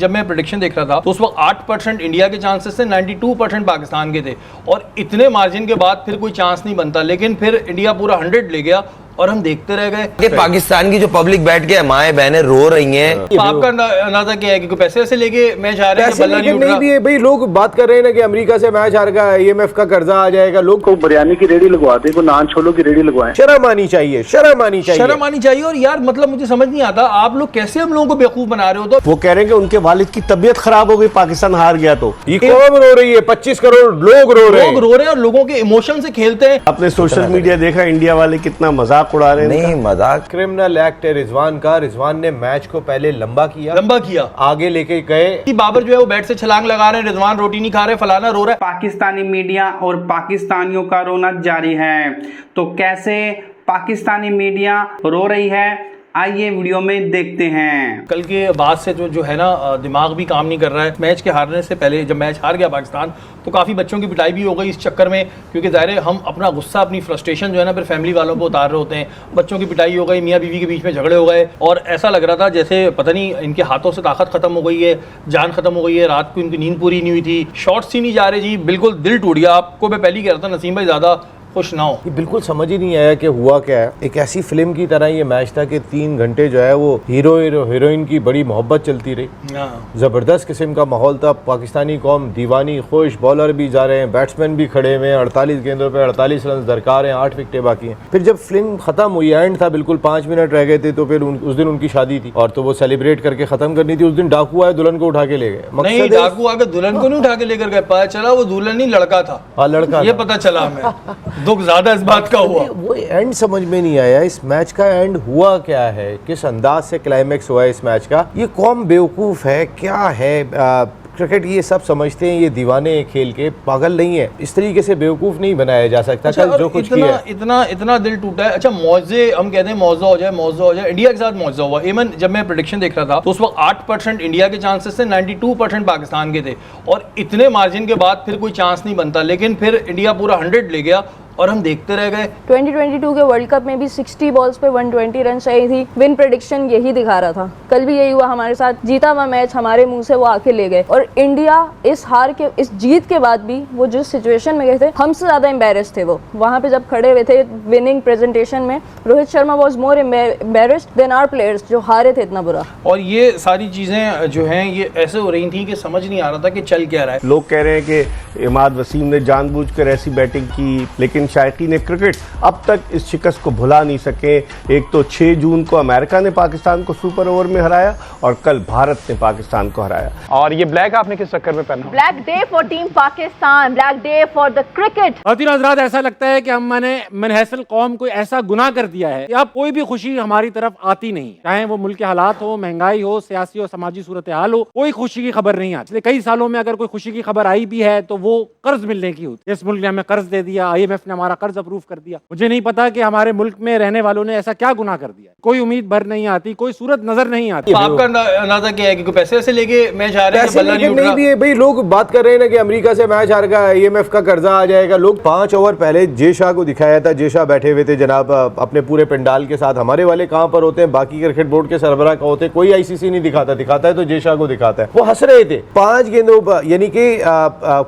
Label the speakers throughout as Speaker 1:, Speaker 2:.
Speaker 1: जब मैं प्रेडिक्शन देख रहा था तो उस वक्त 8% इंडिया के चांसेस थे, 92% पाकिस्तान के थे और इतने मार्जिन के बाद फिर कोई चांस नहीं बनता, लेकिन फिर इंडिया पूरा 100 ले गया और हम देखते रह गए
Speaker 2: कि पाकिस्तान की जो पब्लिक बैठ के माएं बहनें रो रही हैं।
Speaker 1: आपका अंदाजा क्या है कि पैसे वैसे लेके मैच आ रहे हैं, बल्ला नहीं उठ रहा?
Speaker 3: नहीं भाई, लोग बात कर रहे हैं ना कि अमेरिका से मैच हार गया, IMF का कर्जा आ जाएगा, लोग को बिरयानी की रेडी लगवाते, को नान छोलों की रेडी लगवाएं। शर्म आनी चाहिए, शर्म आनी चाहिए,
Speaker 1: शर्म आनी चाहिए। और यार मतलब मुझे समझ नहीं आता आप लोग कैसे हम लोगों को बेवकूफ बना रहे हो। तो
Speaker 4: वो कह रहे हैं कि उनके वालिद की तबीयत खराब हो गई, पाकिस्तान हार गया तो
Speaker 3: ये कौन रो रही है? 25 करोड़ लोग रो रहे हैं
Speaker 1: और लोगों के इमोशन से खेलते हैं।
Speaker 4: आपने सोशल मीडिया देखा, इंडिया वाले कितना मजाक उड़ा रहे हैं।
Speaker 2: नहीं मजाक,
Speaker 3: क्रिमिनल एक्ट है रिजवान का। रिजवान ने मैच को पहले लंबा किया, आगे लेके गए
Speaker 1: कि बाबर जो है वो बैट से छलांग लगा रहे हैं, रिजवान रोटी नहीं खा रहे, फलाना रो रहा है।
Speaker 5: पाकिस्तानी मीडिया और पाकिस्तानियों का रोना जारी है। तो कैसे पाकिस्तानी मीडिया रो रही है, आइए वीडियो में देखते हैं।
Speaker 1: कल के बाद से जो है ना दिमाग भी काम नहीं कर रहा है। मैच के हारने से पहले जब मैच हार गया पाकिस्तान तो काफ़ी बच्चों की पिटाई भी हो गई इस चक्कर में, क्योंकि ज़ाहिर है हम अपना गुस्सा, अपनी फ्रस्ट्रेशन जो है ना फिर फैमिली वालों को उतार रहे होते हैं। बच्चों की पिटाई हो गई, मियाँ बीवी के बीच में झगड़े हो गए और ऐसा लग रहा था जैसे पता नहीं इनके हाथों से ताकत खत्म हो गई है, जान खत्म हो गई है। रात को इनकी नींद पूरी नहीं हुई थी, शॉट्स ही नहीं जा रहे जी, बिल्कुल दिल टूट गया। आपको मैं पहले ही कह रहा था नसीम भाई ज़्यादा खुश ना हो।
Speaker 3: ये बिल्कुल समझ ही नहीं आया कि हुआ क्या है। एक ऐसी फिल्म की तरह ये मैच था कि 3 घंटे जो है वो हीरोइन की बड़ी मोहब्बत चलती रही, जबरदस्त किस्म का माहौल था। पाकिस्तानी कौम दीवानी खुश, बॉलर भी जा रहे हैं, बैट्समैन भी खड़े हुए हैं, 48 गेंदों पे 48 रन दरकार हैं, 8 विकेटें बाकी हैं। फिर जब फिल्म खत्म हुई, एंड था, बिल्कुल 5 मिनट रह गए थे, तो फिर उस दिन उनकी शादी थी और तो वो सेलिब्रेट करके खत्म करनी थी। उस दिन डाकू आए, दुल्हन को उठा के ले गए।
Speaker 1: नहीं, डाकू आके दुल्हन को नहीं उठा के लेकर गए, पता चला वो दुल्हन नहीं लड़का था।
Speaker 3: हाँ लड़का,
Speaker 1: ये पता चला हमें। दुख ज्यादा इस बात का हुआ।
Speaker 3: वो एंड समझ में नहीं आया, इस मैच का एंड हुआ क्या है, किस अंदाज से क्लाइमेक्स हुआ है इस मैच का। ये कौम बेवकूफ है क्या है? क्रिकेट ये सब समझते हैं, ये दीवाने खेल के पागल नहीं है, इस तरीके से बेवकूफ नहीं बनाया जा सकता।
Speaker 1: अच्छा,
Speaker 3: कल जो कुछ किया
Speaker 1: इतना दिल टूटा है। अच्छा मौजे हम कहते हैं मौजा हो जाए, इंडिया के साथ मौजा हुआ। इवन जब मैं प्रेडिक्शन देख रहा था तो उस वक्त 8% इंडिया के चांसेस थे, 92% पाकिस्तान के थे और इतने मार्जिन के बाद फिर कोई चांस नहीं बनता, लेकिन फिर इंडिया पूरा 100 ले गया और हम देखते रह गए।
Speaker 6: 2022 के वर्ल्ड कप में भी 60 बॉल्स पे 120 रन चाहिए थी। विन प्रेडिक्शन यही दिखा रहा था, कल भी यही हुआ हमारे साथ। जीता हुआ मैच हमारे मुंह से वो आके ले गए और इंडिया इस जीत के बाद भी वो जिस सिचुएशन में गए थे, हमसे ज्यादा एम्बेरस्ड थे वो। वहां पे जब खड़े हुए थे विनिंग प्रेजेंटेशन में, Rohit Sharma was more embarrassed than our players जो हारे थे इतना बुरा।
Speaker 1: और ये सारी चीजें जो हैं ये ऐसे हो रही थी कि समझ नहीं आ रहा था कि चल क्या रहा है।
Speaker 4: लोग कह रहे हैं कि इमाद वसीम ने जानबूझकर ऐसी बैटिंग की, लेकिन शायकीन क्रिकेट अब तक इस शिकस्त को भुला नहीं सके। एक तो 6 जून को अमेरिका ने पाकिस्तान को सुपर ओवर में हराया और कल भारत ने पाकिस्तान को हराया।
Speaker 7: और ये ब्लैक आपने किस चक्कर में पहना?
Speaker 8: Black day for team Pakistan, black day for the cricket.
Speaker 9: हज़रात, ऐसा लगता है कि हमने मनहसल कौम को ऐसा गुनाह कर दिया है कि अब कोई भी खुशी हमारी तरफ आती नहीं, चाहे वो मुल्क के हालात हो, महंगाई हो, सियासी और समाजी सूरत हाल हो, कोई खुशी की खबर नहीं आती। कई सालों में अगर कोई खुशी की खबर आई भी है तो वो कर्ज मिलने की होती है। इस मुल्क ने हमें कर्ज दे दिया, IMF ने हमारा कर्ज अप्रूव कर दिया। मुझे नहीं पता कि हमारे मुल्क में रहने वालों ने ऐसा क्या गुनाह कर दिया। कोई उम्मीद भर नहीं आती, कोई सूरत नजर नहीं आती।
Speaker 1: आपका अंदाजा क्या है कि पैसे वैसे लेके मैच आ रहे हैं, बल्ला नहीं उठ रहा?
Speaker 3: नहीं भाई, लोग बात कर रहे हैं ना कि अमेरिका से मैच हार गया, IMF का कर्जा आ जाएगा। लोग 5 ओवर पहले जे शाह को दिखाया था, जे शाह बैठे हुए थे जनाब अपने पूरे पंडाल के साथ। हमारे वाले कहाँ पर होते हैं, बाकी क्रिकेट बोर्ड के सरबराह का होते, कोई ICC नहीं दिखाता है तो जे शाह को दिखाता है। वो हंस रहे थे 5 गेंदों पर, यानी कि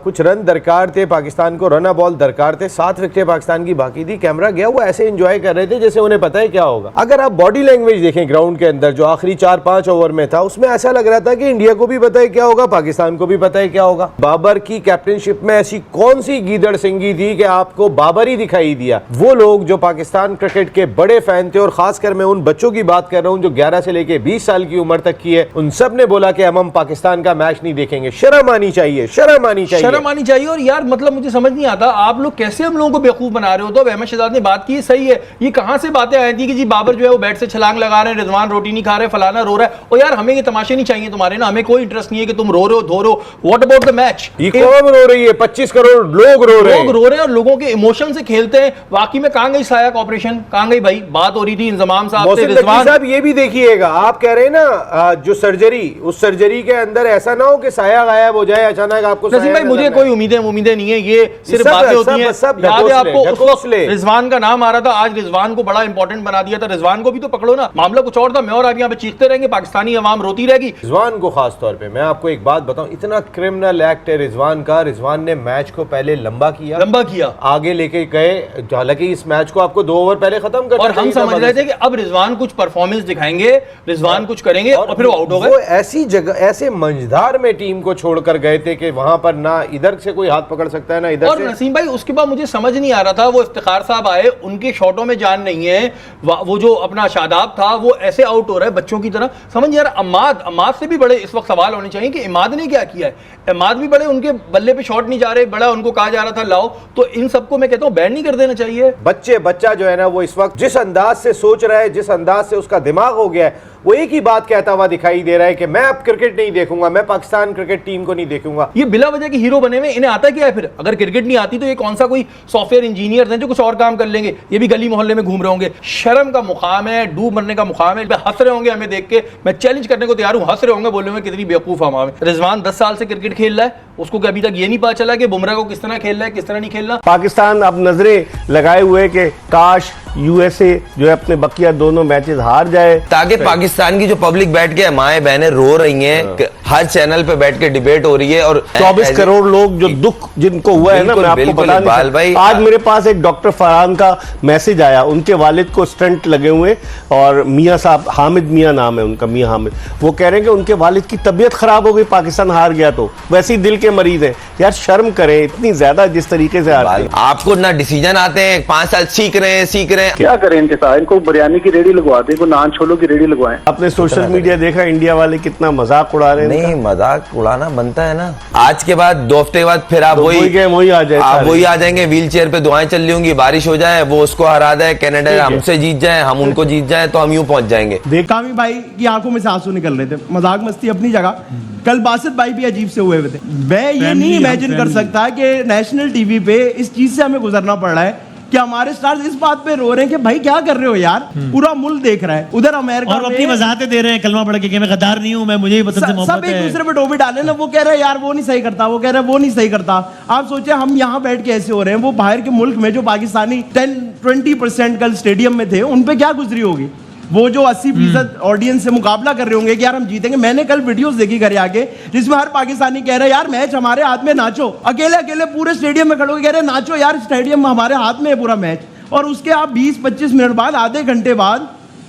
Speaker 3: कुछ रन दरकार थे पाकिस्तान को, रन बॉल दरकार थे, 7 विकेटें पाकिस्तान की बाकी थी। कैमरा गया, वो ऐसे एंजॉय कर रहे थे जैसे उन्हें पता है क्या होगा। अगर आप बॉडी लैंग्वेज देखें ग्राउंड के अंदर जो आखिरी 4-5 ओवर में था, उसमें ऐसा लग रहा था कि इंडिया को भी पता है क्या होगा, पाकिस्तान को भी पता है क्या होगा। बाबर की कैप्टनशिप में ऐसी कौन सी गीदड़ सिंगी थी कि आपको बाबर ही दिखाई दिया। वो लोग जो पाकिस्तान क्रिकेट के बड़े फैन थे, और खासकर मैं उन बच्चों की बात कर रहा हूं जो 11 से लेके 20 साल की उम्र तक की है, उन सब ने बोला कि हम पाकिस्तान का मैच नहीं देखेंगे। शर्म आनी चाहिए, शर्म आनी चाहिए,
Speaker 1: शर्म आनी चाहिए। और यार मतलब मुझे समझ नहीं आता आप लोग कैसे हम लोगों को बेवकूफ बना रहे हो। तो अहमद शहजाद ने बात की, सही है, ये कहां से बातें आई थी कि जी बाबर जो है वो बैट से छलांग लगा रहे हैं, रिजवान रोटी नहीं खा रहे, फलाना रो रहा है। और यार हमें ये तमाशे नहीं चाहिए तुम्हारे ना, हमें कोई इंटरेस्ट नहीं है कि तुम रो रहे हो, धो रहे हो। What about the match?
Speaker 3: ये कौन रो रही है? 25 करोड़ लोग रो रहे हैं और
Speaker 1: लोगों के इमोशन से खेलते हैं। वाकई में कहां गई साया ऑपरेशन, कहां गई भाई? बात हो रही थी इंजमाम साहब से, रिजवान
Speaker 3: साहब ये भी देखिएगा, आप कह रहे हैं ना जो सर्जरी, उस सर्जरी के अंदर ऐसा ना हो कि साया गायब हो जाए अचानक आपको।
Speaker 1: नसीम भाई मुझे कोई उम्मीदें नहीं है, ये सिर्फ बातें होती हैं। याद आपको उस वक्त रिजवान का नाम आ रहा था, आज रिजवान को बड़ा इंपॉर्टेंट बना दिया था। रिजवान को भी तो पकड़ो ना, मामला कुछ और था। मैं और आप यहाँ पे चीखते रहेंगे, पाकिस्तानी अवाम रोती रहेगी।
Speaker 3: रिजवान को खास तौर पे मैं आपको एक बात बताऊं, इतना क्रिमिनल एक्ट है रिजवान का। रिजवान ने मैच को पहले लंबा किया, आगे लेके गए, हालांकि इस मैच को आपको 2 ओवर पहले खत्म कर,
Speaker 1: और हम समझ रहे थे कि अब रिजवान कुछ परफॉर्मेंस दिखाएंगे, रिजवान कुछ करेंगे, और फिर वो आउट हो गए।
Speaker 3: ऐसी जगह, ऐसे मंझधार में टीम को छोड़कर गए थे कि वहां पर ना इधर से कोई हाथ पकड़ सकता है ना इधर से।
Speaker 1: नसीम भाई, उसके बाद मुझे समझ नहीं आ रहा था, वो इफ्तिखार साहब आए, उनके शॉटों में जान नहीं है, वो जो अपना शादाब था वो ऐसे आउट हो रहा है बच्चों की तरह। समझ यार, अम्माद से भी बड़े इस वक्त सवाल होने चाहिए कि इमाद ने क्या किया है। इमाद भी बड़े, उनके बल्ले पे शॉट नहीं जा रहे, बड़ा उनको कहा जा रहा था लाओ, तो इन सबको मैं कहता हूं बैन नहीं कर देना चाहिए।
Speaker 3: बच्चा जो है ना, वो इस वक्त जिस अंदाज से सोच रहा है, जिस अंदाज से उसका दिमाग हो गया है, वो एक ही बात कहता हुआ दिखाई दे रहा है कि मैं अब क्रिकेट नहीं देखूंगा, मैं पाकिस्तान क्रिकेट टीम को नहीं देखूंगा।
Speaker 1: ये बिला वजह के हीरो बने हुए, इन्हें आता क्या है फिर? अगर क्रिकेट नहीं आती तो ये कौन सा कोई सॉफ्टवेयर इंजीनियर हैं जो कुछ और काम कर लेंगे? ये भी गली मोहल्ले में घूम रहे होंगे। शर्म का मुकाम है, डूब मरने का मुकाम है। हंस रहे होंगे हमें देख के, मैं चैलेंज करने को तैयार हूं, हंस रहे होंगे, बोले होंगे कितनी बेवकूफ हम हमें। रिजवान 10 साल से क्रिकेट खेल रहा है, उसको अभी तक ये नहीं पता चला कि बुमराह को किस तरह खेलना है, किस तरह नहीं खेलना।
Speaker 4: पाकिस्तान अब नजरें लगाए हुए कि काश यूएसए जो है अपने बकिया दोनों मैचेस हार जाए,
Speaker 2: ताकि पाकिस्तान की जो पब्लिक बैठ के माए बहनें रो रही हैं, हर चैनल पे बैठ के डिबेट हो रही है, और
Speaker 4: 24 करोड़ लोग जो दुख जिनको हुआ है ना, मैं आपको बता नहीं सकता। आज मेरे पास एक डॉक्टर फरहान का मैसेज आया, उनके वालिद को स्टंट लगे हुए, और मियाँ साहब, हामिद मियाँ नाम है उनका, मियाँ हामिद, वो कह रहे हैं कि उनके वालिद की तबीयत खराब हो गई, पाकिस्तान हार गया तो वैसे ही दिल के मरीज है। यार शर्म करें, इतनी ज्यादा जिस तरीके से हारते हैं।
Speaker 2: आपको ना डिसीजन आते हैं, 5 साल सीख रहे हैं,
Speaker 10: क्या करें इनके साथ? इनको बिरयानी की रेडी लगवा दें, इनको नान छोलों की रेडी लगवाएं।
Speaker 4: आपने सोशल मीडिया देखा, इंडिया वाले कितना मजाक उड़ा रहे हैं।
Speaker 2: नहीं, मजाक उड़ाना बनता है ना। आज के बाद 2 हफ्ते बाद फिर आप वही आ जाएंगे, व्हील चेयर पे दुआएं चल रही होंगी, बारिश हो जाए, वो उसको हरा दे, कनाडा हमसे जीत जाए, हम उनको जीत जाए, तो हम यूं पहुंच जाएंगे।
Speaker 11: कामी भाई की आंखों में से आंसू निकल रहे थे, मजाक मस्ती अपनी जगह। कल बासित भाई भी अजीब से हुए थे। मैं ये नहीं इमेजिन कर सकता कि नेशनल टीवी पे इस चीज से हमें गुजरना पड़ रहा है कि हमारे स्टार्स इस बात पे रो रहे हैं कि भाई क्या कर रहे हो यार, पूरा मुल्क देख रहा है। उधर अमेरिका
Speaker 12: और अपनी वजाहतें दे रहे हैं कलमा पढ़ के कि मैं गद्दार नहीं हूं, मैं मुझे ही वतन से मोहब्बत है।
Speaker 11: सब एक दूसरे पे टोपी डाले ना, वो कह रहे हैं यार वो नहीं सही करता, वो कह रहे हैं वो नहीं सही करता। आप सोचे हम यहाँ बैठ के ऐसे हो रहे हैं, वो बाहर के मुल्क में जो पाकिस्तानी 10-20% कल स्टेडियम में थे, उन पे क्या गुजरी होगी? वो जो 80% ऑडियंस से मुकाबला कर रहे होंगे कि यार हम जीतेंगे। मैंने कल वीडियोस देखी घर आके, जिसमें हर पाकिस्तानी कह रहा है यार मैच हमारे हाथ में, नाचो। अकेले पूरे स्टेडियम में खड़े होकर कह रहे हैं नाचो यार, स्टेडियम हमारे हाथ में है पूरा मैच। और उसके आप 20-25 मिनट बाद, आधे घंटे बाद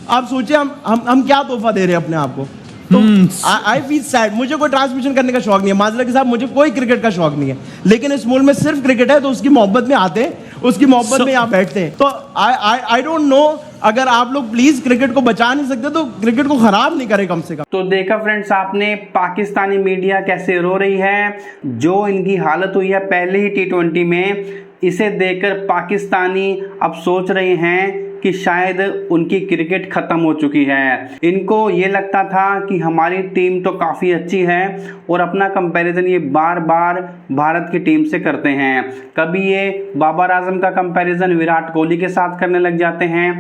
Speaker 11: आप सोचे हम क्या तोहफा दे रहे हैं अपने आप को। तो आई फील सैड। मुझे कोई ट्रांसमिशन करने का शौक नहीं है, माजरा के साथ मुझे कोई क्रिकेट का शौक नहीं है, लेकिन इस मुल्क में सिर्फ क्रिकेट है, तो उसकी मोहब्बत में आते हैं, उसकी मोहब्बत में यहाँ बैठते हैं। तो आई डोंट नो, अगर आप लोग प्लीज क्रिकेट को बचा नहीं सकते तो क्रिकेट को खराब नहीं करें कम से कम।
Speaker 5: तो देखा फ्रेंड्स आपने, पाकिस्तानी मीडिया कैसे रो रही है, जो इनकी हालत हुई है पहले ही T20 में। इसे देखकर पाकिस्तानी अब सोच रहे हैं कि शायद उनकी क्रिकेट खत्म हो चुकी है। इनको ये लगता था कि हमारी टीम तो काफ़ी अच्छी है, और अपना कंपैरिजन ये बार बार भारत की टीम से करते हैं। कभी ये बाबर आजम का कंपैरिजन विराट कोहली के साथ करने लग जाते हैं,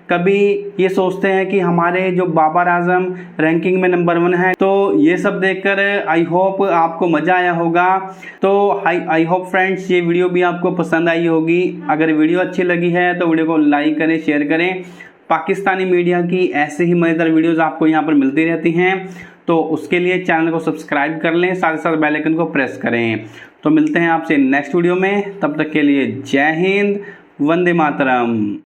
Speaker 5: कभी ये सोचते हैं कि हमारे जो बाबर आजम रैंकिंग में नंबर 1 है। तो ये सब देखकर आई होप आपको मज़ा आया होगा। तो आई होप फ्रेंड्स ये वीडियो भी आपको पसंद आई होगी। अगर वीडियो अच्छी लगी है तो वीडियो को लाइक करें, शेयर करें। पाकिस्तानी मीडिया की ऐसे ही मज़ेदार वीडियोस आपको यहाँ पर मिलती रहती हैं, तो उसके लिए चैनल को सब्सक्राइब कर लें, साथ ही साथ बेल आइकन को प्रेस करें। तो मिलते हैं आपसे नेक्स्ट वीडियो में, तब तक के लिए जय हिंद, वंदे मातरम।